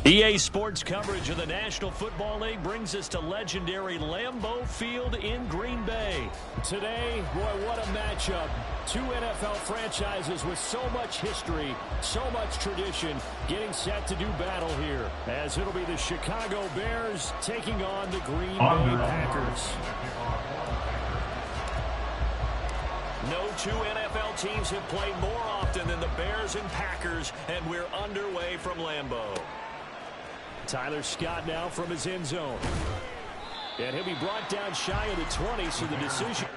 EA Sports coverage of the National Football League brings us to legendary Lambeau Field in Green Bay. Today, boy, what a matchup. Two NFL franchises with so much history, so much tradition, getting set to do battle here, as it'll be the Chicago Bears taking on the Green Bay Packers. No two NFL teams have played more often than the Bears and Packers, and we're underway from Lambeau. Tyler Scott now from his end zone. And he'll be brought down shy of the 20, so the decision...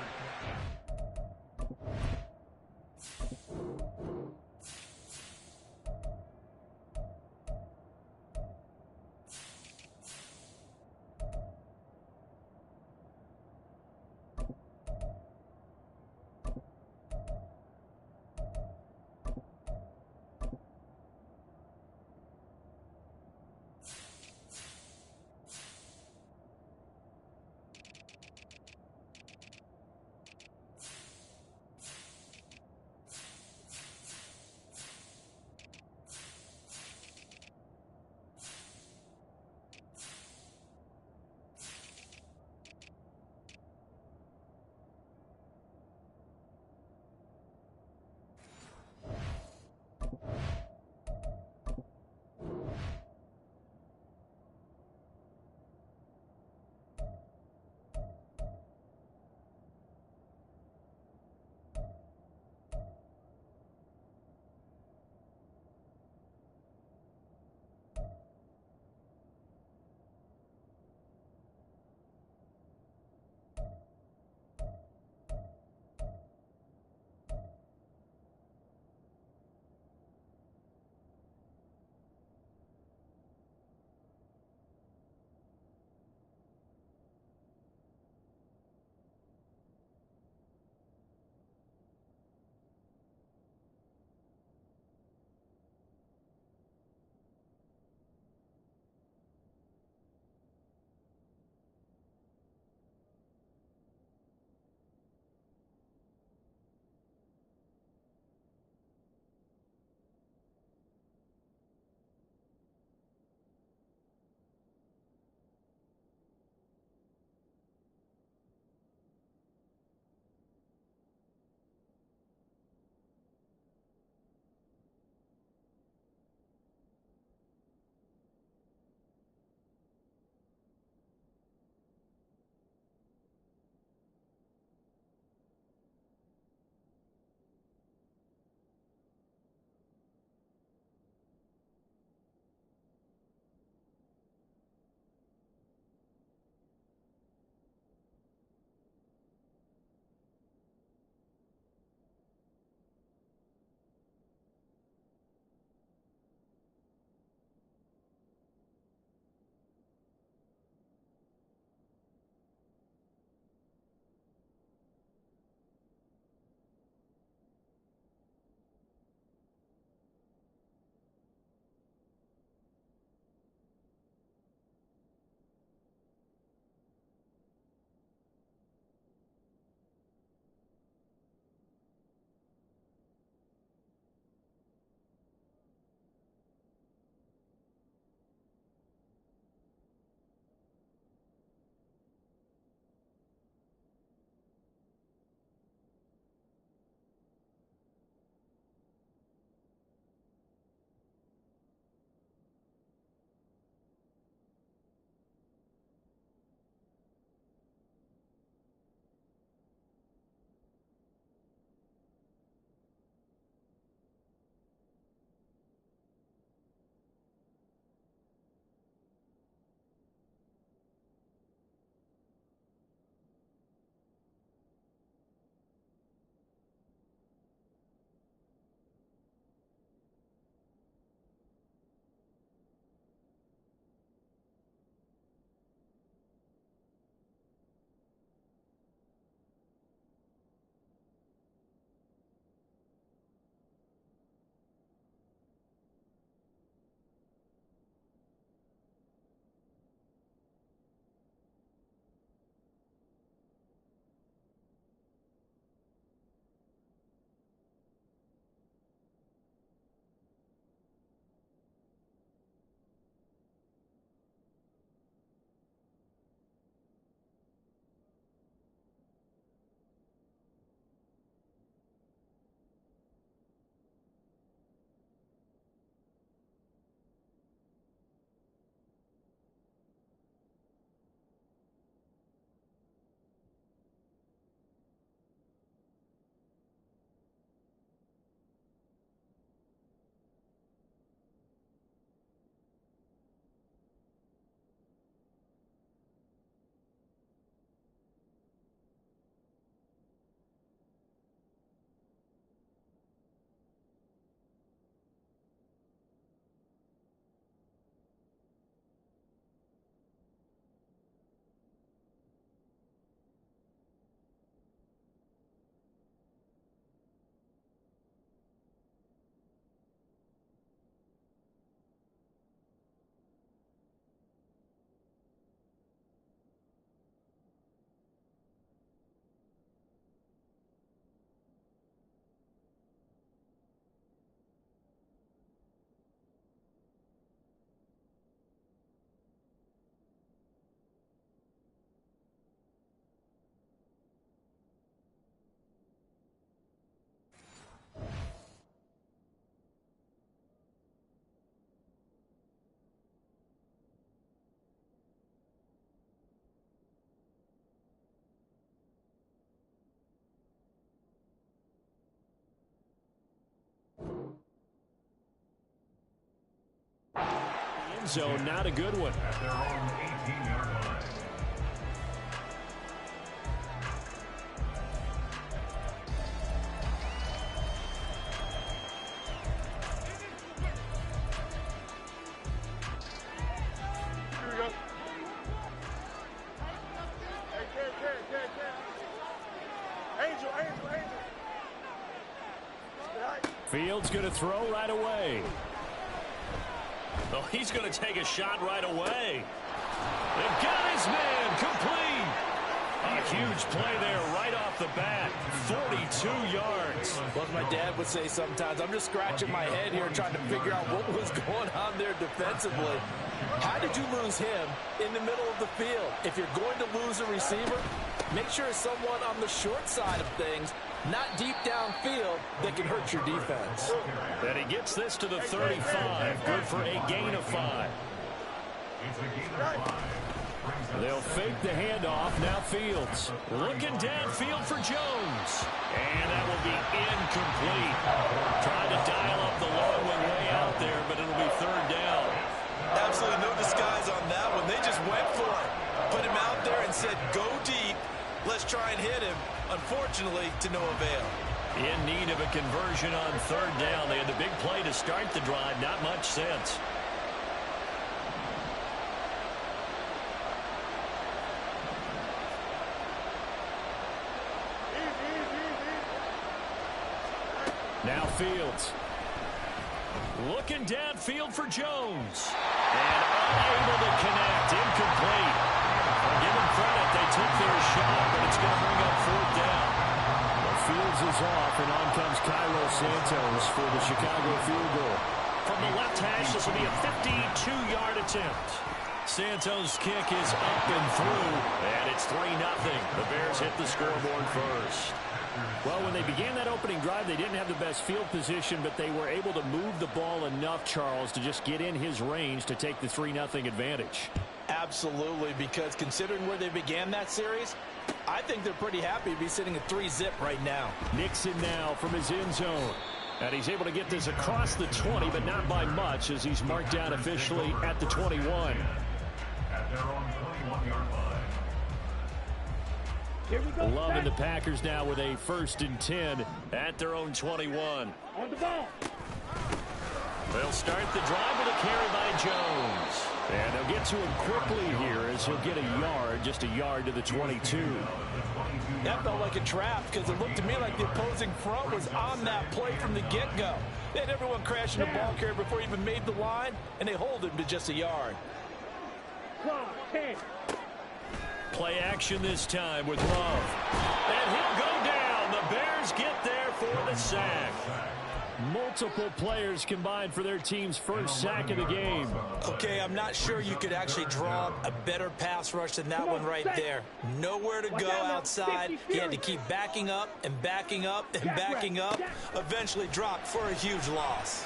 end zone. Not a good one. At their own 18-yard line. Fields going to throw right away. Oh, he's going to take a shot right away. They've got his man complete. A huge play there right off the bat. 42 yards. Well, as my dad would say sometimes, I'm just scratching my head here trying to figure out what was going on there defensively. How did you lose him in the middle of the field? If you're going to lose a receiver, make sure it's someone on the short side of things, not deep downfield, that can hurt your defense. And he gets this to the 35. Good for a gain of 5. It's a gain of 5. They'll fake the handoff. Now Fields. Looking downfield for Jones. And that will be incomplete. Trying to dial up the long one way out there, but it'll be third down. Absolutely no disguise on that one. They just went for it. Put him out there and said, go deep. Let's try and hit him. Unfortunately, to no avail. In need of a conversion on third down. They had the big play to start the drive. Not much sense. Now Fields. Looking downfield for Jones. And unable to connect. Incomplete. I'll give them credit. They took their shot, but it's going to bring up fourth down. Well, Fields is off, and on comes Cairo Santos for the Chicago field goal. From the left hash, this will be a 52-yard attempt. Santos' kick is up and through, and it's 3-0. The Bears hit the scoreboard first. Well, when they began that opening drive, they didn't have the best field position, but they were able to move the ball enough, Charles, to just get in his range to take the 3-0 advantage. Absolutely, because considering where they began that series, I think they're pretty happy to be sitting at 3-zip right now. Nixon now from his end zone. And he's able to get this across the 20, but not by much, as he's marked down officially at the 21. At their own 21-yard line. Loving the Packers now with a 1st and 10 at their own 21. On the ball. They'll start the drive with a carry by Jones. And they'll get to him quickly here as he'll get a yard, just a yard to the 22. That felt like a trap because it looked to me like the opposing front was on that play from the get-go. They had everyone crashing the ball carrier before he even made the line, and they hold him to just a yard. Play action this time with Love. And he'll go down. The Bears get there for the sack. Multiple players combined for their team's first sack of the game. Okay, I'm not sure you could actually draw a better pass rush than that one right there. Nowhere to go outside. He had to keep backing up and backing up and backing up. Eventually dropped for a huge loss.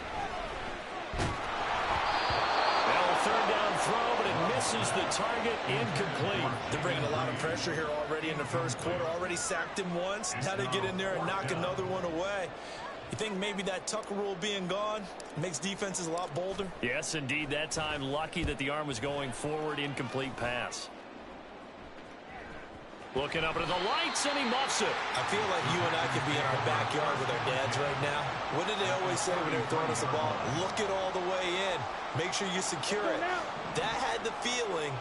Well, third down throw, but it misses the target. Incomplete. They're bringing a lot of pressure here already in the first quarter. Already sacked him once. Now they get in there and knock another one away. You think maybe that Tucker rule being gone makes defenses a lot bolder? Yes, indeed. That time, lucky that the arm was going forward. Incomplete pass. Looking up into the lights, and he muffs it. I feel like you and I could be in our backyard with our dads right now. What did they always say when they were throwing us the ball? Look it all the way in. Make sure you secure it. That had the feeling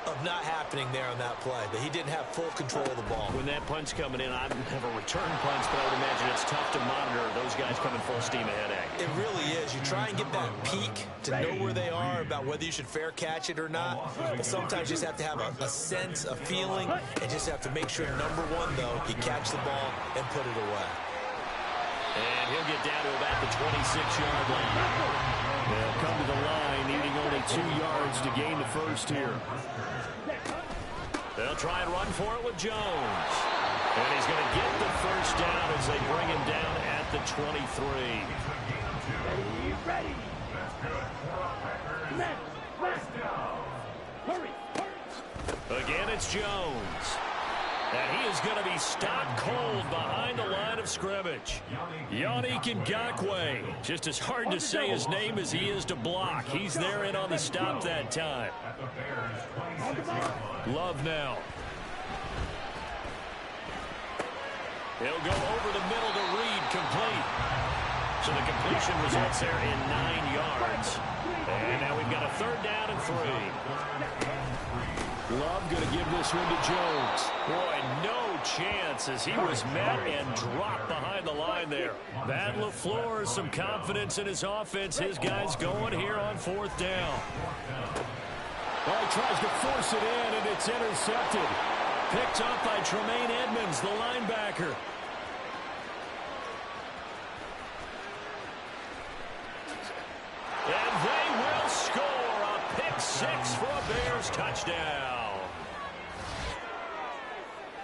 of not happening there on that play, that he didn't have full control of the ball. When that punch coming in, I have a return punch, but I would imagine it's tough to monitor those guys coming full steam ahead. It really is. You try and get that peek to know where they are, about whether you should fair catch it or not. But sometimes you just have to have a sense, a feeling, and just have to make sure, number one, though, you catch the ball and put it away. And he'll get down to about the 26-yard line. They'll come to the line, needing only 2 yards to gain the first here. They'll try and run for it with Jones. And he's going to get the first down as they bring him down at the 23. Ready. Hurry. Again, it's Jones. And he is going to be stopped cold behind the line of scrimmage. Yannick Ngakoue. Just as hard to say his name as he is to block. He's there in on the stop that time. Love now. He'll go over the middle to Reed, complete. So the completion results there in 9 yards. And now we've got a 3rd down and 3. Love going to give this one to Jones. Boy, no chance as he was met and dropped behind the line there. Matt LaFleur, some confidence in his offense. His guys going here on 4th down. Well, he tries to force it in, and it's intercepted. Picked up by Tremaine Edmonds, the linebacker. And they will score a pick 6 for a Bears touchdown.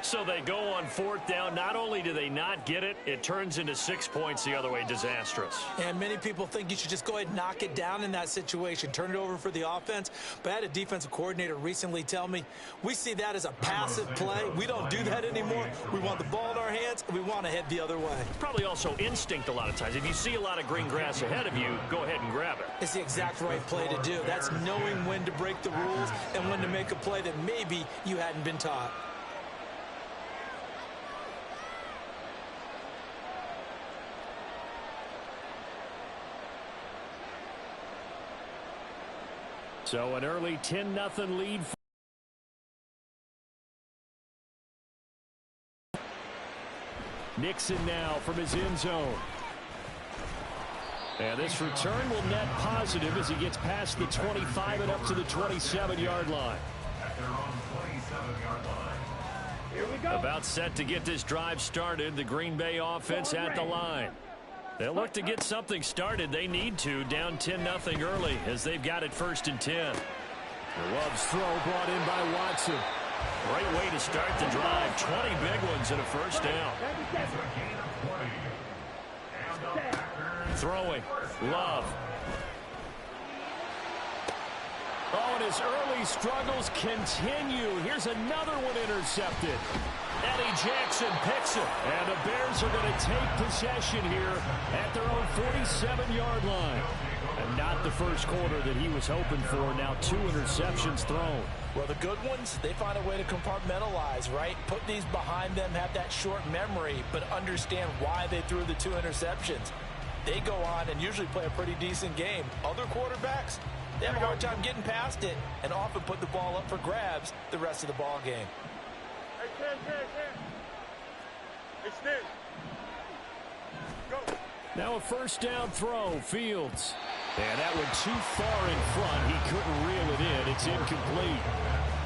So they go on 4th down. Not only do they not get it, it turns into 6 points the other way. Disastrous. And many people think you should just go ahead and knock it down in that situation. Turn it over for the offense. But I had a defensive coordinator recently tell me, we see that as a passive play. We don't do that anymore. We want the ball in our hands, and we want to head the other way. Probably also instinct a lot of times. If you see a lot of green grass ahead of you, go ahead and grab it. It's the exact right play to do. That's knowing when to break the rules and when to make a play that maybe you hadn't been taught. So an early 10-0 lead. Nixon now from his end zone. And this return will net positive as he gets past the 25 and up to the 27-yard line. At their own 27-yard line. Here we go. About set to get this drive started. The Green Bay offense at the line. They'll look to get something started. They need to, down 10-0 early as they've got it 1st and 10. Love's throw brought in by Watson. Great way to start the drive. 20 big ones and a 1st down. Throwing. Love. Oh, and his early struggles continue. Here's another one intercepted. Eddie Jackson picks it. And the Bears are going to take possession here at their own 47-yard line. And not the first quarter that he was hoping for. Now 2 interceptions thrown. Well, the good ones, they find a way to compartmentalize, right? Put these behind them, have that short memory, but understand why they threw the 2 interceptions. They go on and usually play a pretty decent game. Other quarterbacks, they have a hard time getting past it and often put the ball up for grabs the rest of the ball game. Now a 1st down throw, Fields. And that one too far in front. He couldn't reel it in. It's incomplete.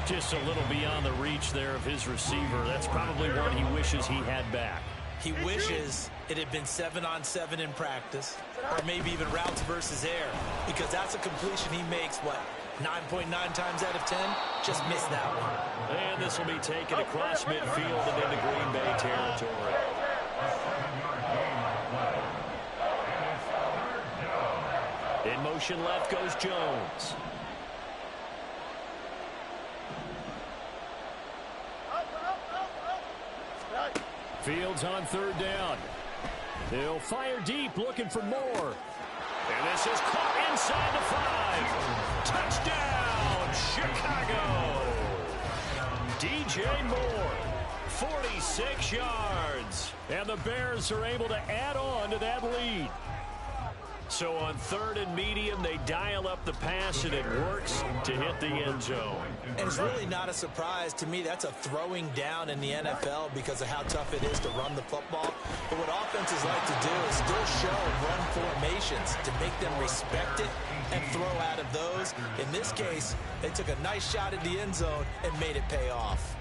Just a little beyond the reach there of his receiver. That's probably one he wishes he had back. He wishes it had been 7-on-7 in practice, or maybe even routes versus air, because that's a completion he makes, what, 9.9 times out of 10? Just missed that one. And this will be taken across midfield and into Green Bay territory. In motion left goes Jones. Fields on 3rd down. He'll fire deep, looking for more. And this is caught inside the 5. Touchdown, Chicago. DJ Moore, 46 yards. And the Bears are able to add on to that lead. So on 3rd and medium, they dial up the pass, and it works to hit the end zone. And it's really not a surprise to me. That's a throwing down in the NFL because of how tough it is to run the football. But what offenses like to do is still show run formations to make them respect it and throw out of those. In this case, they took a nice shot at the end zone and made it pay off.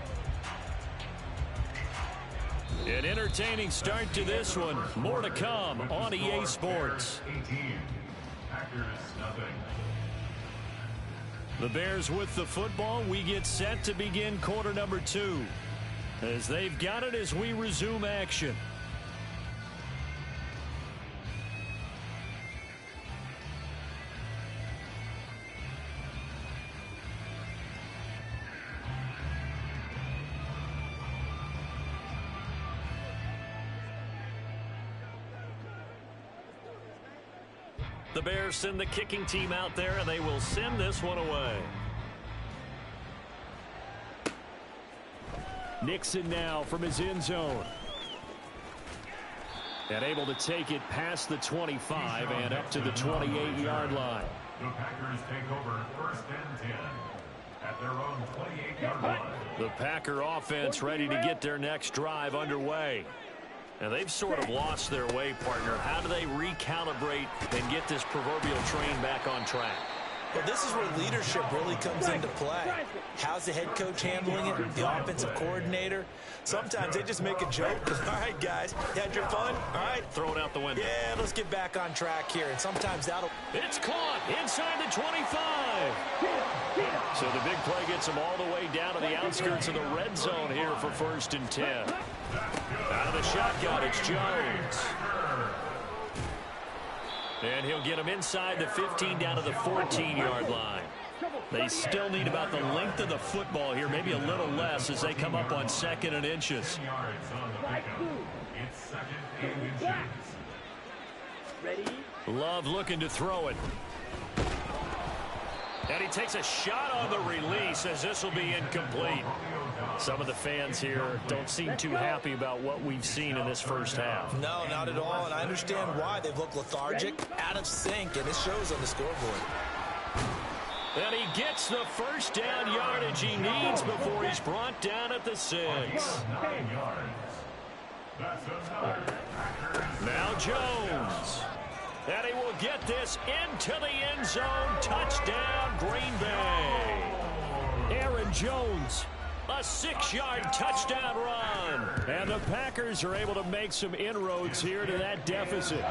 An entertaining start to this one. More to come on EA Sports. The Bears with the football. We get set to begin quarter number 2. As they've got it as we resume action. The Bears send the kicking team out there, and they will send this one away. Nixon now from his end zone. And able to take it past the 25 and up to the 28-yard line. The Packers take over 1st and 10 at their own 28-yard line. The Packer offense ready to get their next drive underway. And they've sort of lost their way, partner. How do they recalibrate and get this proverbial train back on track? Well, this is where leadership really comes into play. How's the head coach handling it? The offensive coordinator? Sometimes they just make a joke. All right, guys, you had your fun? All right. Throw it out the window. Yeah, let's get back on track here. And sometimes that'll... It's caught inside the 25. So the big play gets them all the way down to the outskirts of the red zone here for 1st and 10. Out of the shotgun, it's Jones. And he'll get him inside the 15 down to the 14-yard line. They still need about the length of the football here, maybe a little less as they come up on 2nd and inches. It's 2nd and inches. Love looking to throw it. And he takes a shot on the release as this will be incomplete. Some of the fans here don't seem too happy about what we've seen in this first half. No, not at all, and I understand why. They've looked lethargic, out of sync, and it shows on the scoreboard. And he gets the first down yardage he needs before he's brought down at the 6. 9 yards. That's another Packers. Now Jones. And he will get this into the end zone. Touchdown, Green Bay. Aaron Jones, a 6-yard touchdown run. And the Packers are able to make some inroads here to that deficit.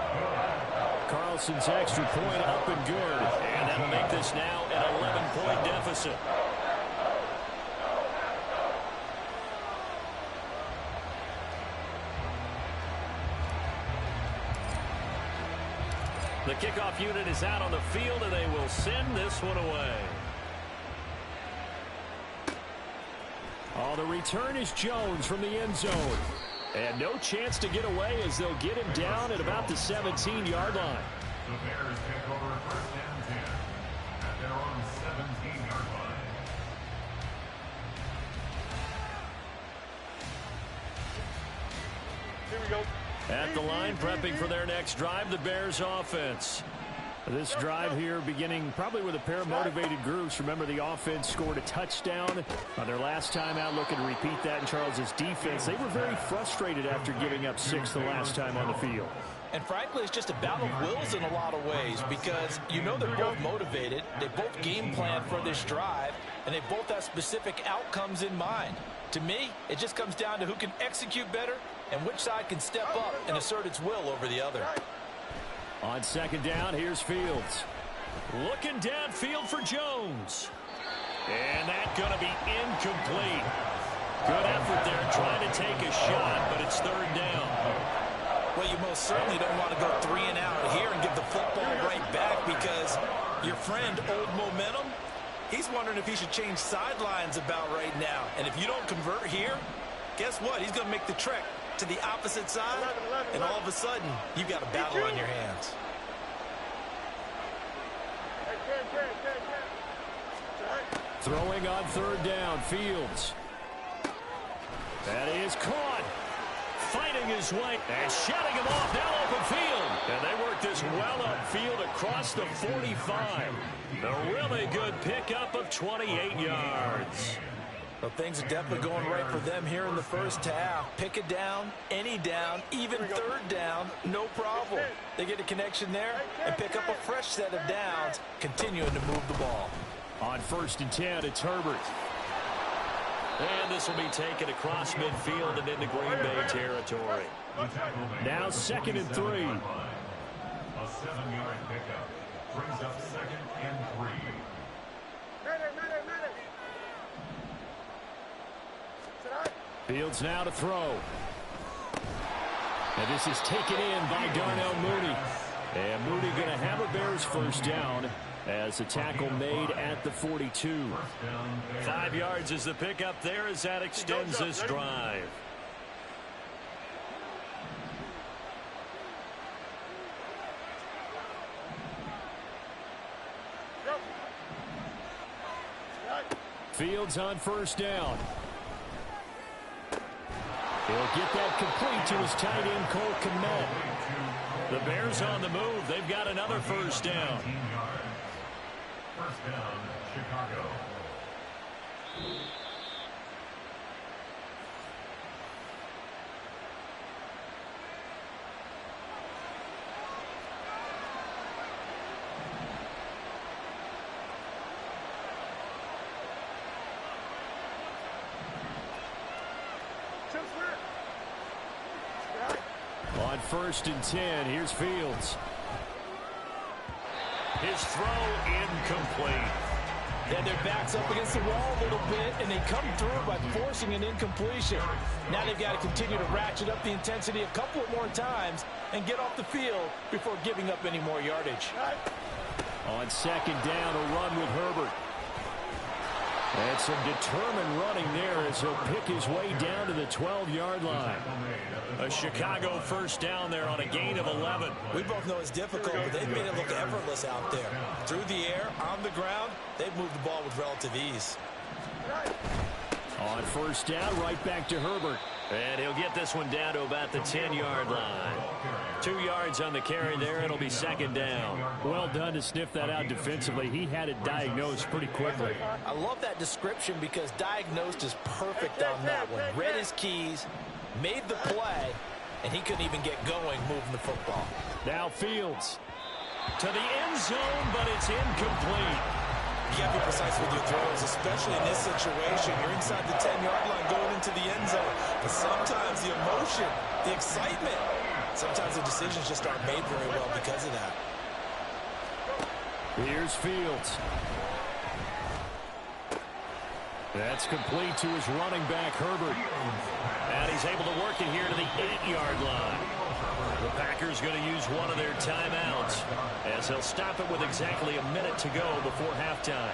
Carlson's extra point up and good. And that'll make this now an 11-point deficit. The kickoff unit is out on the field, and they will send this one away. Oh, the return is Jones from the end zone. And no chance to get away as they'll get him down at about the 17-yard line. The Bears take over 1st and 10 at their own 17-yard line. Here we go. At the line, prepping for their next drive, the Bears offense. This drive here beginning probably with a pair of motivated groups. Remember, the offense scored a touchdown on their last time out, looking to repeat that in Charles' defense. They were very frustrated after giving up 6 the last time on the field. And frankly, it's just a battle of wills in a lot of ways because you know they're both motivated, they both game plan for this drive, and they both have specific outcomes in mind. To me, it just comes down to who can execute better and which side can step up and assert its will over the other. On 2nd down, here's Fields. Looking downfield for Jones. And that's going to be incomplete. Good effort there trying to take a shot, but it's 3rd down. Well, you most certainly don't want to go 3 and out here and give the football right back because your friend, Old Momentum, he's wondering if he should change sidelines about right now. And if you don't convert here, guess what? He's going to make the trek to the opposite side, and all of a sudden, you've got a battle on your hands. Throwing on 3rd down, Fields. That is caught. Fighting his way and shutting him off down open field. And they work this well upfield across the 45. A really good pickup of 28 yards. Well, things are definitely going right for them here in the first half. Pick a down, any down, even 3rd down, no problem. They get a connection there and pick up a fresh set of downs, continuing to move the ball. On 1st and 10, it's Herbert. And this will be taken across midfield and into Green Bay territory. Now 2nd and 3. A 7-yard pickup brings up 2nd and 3. Fields now to throw. And this is taken in by Darnell Mooney. And Mooney going to have a Bears first down as the tackle made at the 42. 5 yards is the pickup there as that extends this drive. Fields on first down. He'll get that complete to his tight end, Cole Kmet. The Bears on the move. They've got another first down. First down, Chicago. On first and 10, here's Fields. His throw incomplete. And their back's up against the wall a little bit, and they come through by forcing an incompletion. Now they've got to continue to ratchet up the intensity a couple of more times and get off the field before giving up any more yardage. On second down, a run with Herbert. And some determined running there as he'll pick his way down to the 12-yard line. A Chicago first down there on a gain of 11. We both know it's difficult, but they've made it look effortless out there. Through the air, on the ground, they've moved the ball with relative ease. On first down, right back to Herbert. And he'll get this one down to about the 10-yard line. 2 yards on the carry there. It'll be second down. Well done to sniff that out defensively. He had it diagnosed pretty quickly. I love that description because diagnosed is perfect on that one. Read his keys, made the play, and he couldn't even get going moving the football. Now Fields to the end zone, but it's incomplete. You got to be precise with your throws, especially in this situation. You're inside the 10-yard line going into the end zone. But sometimes the emotion, the excitement, sometimes the decisions just aren't made very well because of that. Here's Fields. That's complete to his running back, Herbert. And he's able to work it here to the 8-yard line. The Packers going to use one of their timeouts as they'll stop it with exactly a minute to go before halftime.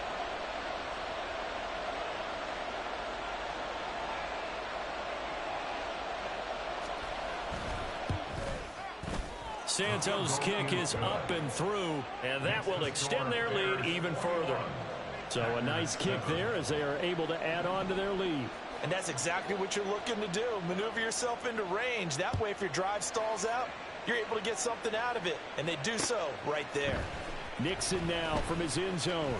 Santos' kick is up and through, and that will extend their lead even further. So a nice kick there as they are able to add on to their lead. And that's exactly what you're looking to do. Maneuver yourself into range. That way, if your drive stalls out, you're able to get something out of it. And they do so right there. Nixon now from his end zone.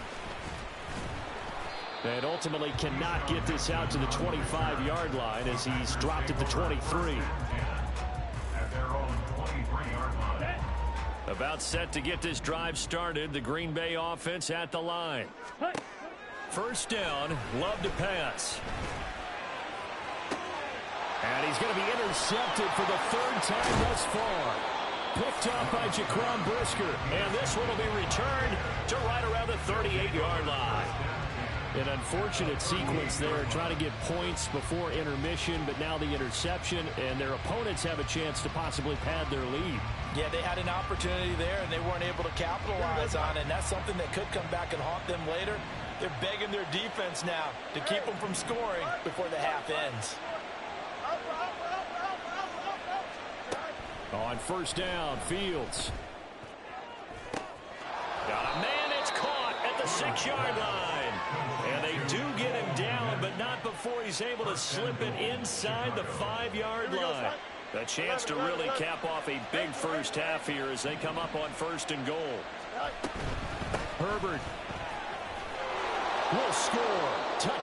And ultimately cannot get this out to the 25-yard line as he's dropped at the 23. At their own 23-yard line. About set to get this drive started. The Green Bay offense at the line. First down, Love to pass. And he's going to be intercepted for the third time thus far. Picked up by Jaquan Brisker. And this one will be returned to right around the 38-yard line. An unfortunate sequence there, trying to get points before intermission, but now the interception, and their opponents have a chance to possibly pad their lead. Yeah, they had an opportunity there, and they weren't able to capitalize on it, and that's something that could come back and haunt them later. They're begging their defense now to keep them from scoring before the half ends. On first down, Fields. Got a man, it's caught at the 6-yard line. And they do get him down, but not before he's able to slip it inside the 5-yard line. A chance to really cap off a big first half here as they come up on first and goal. Herbert will score.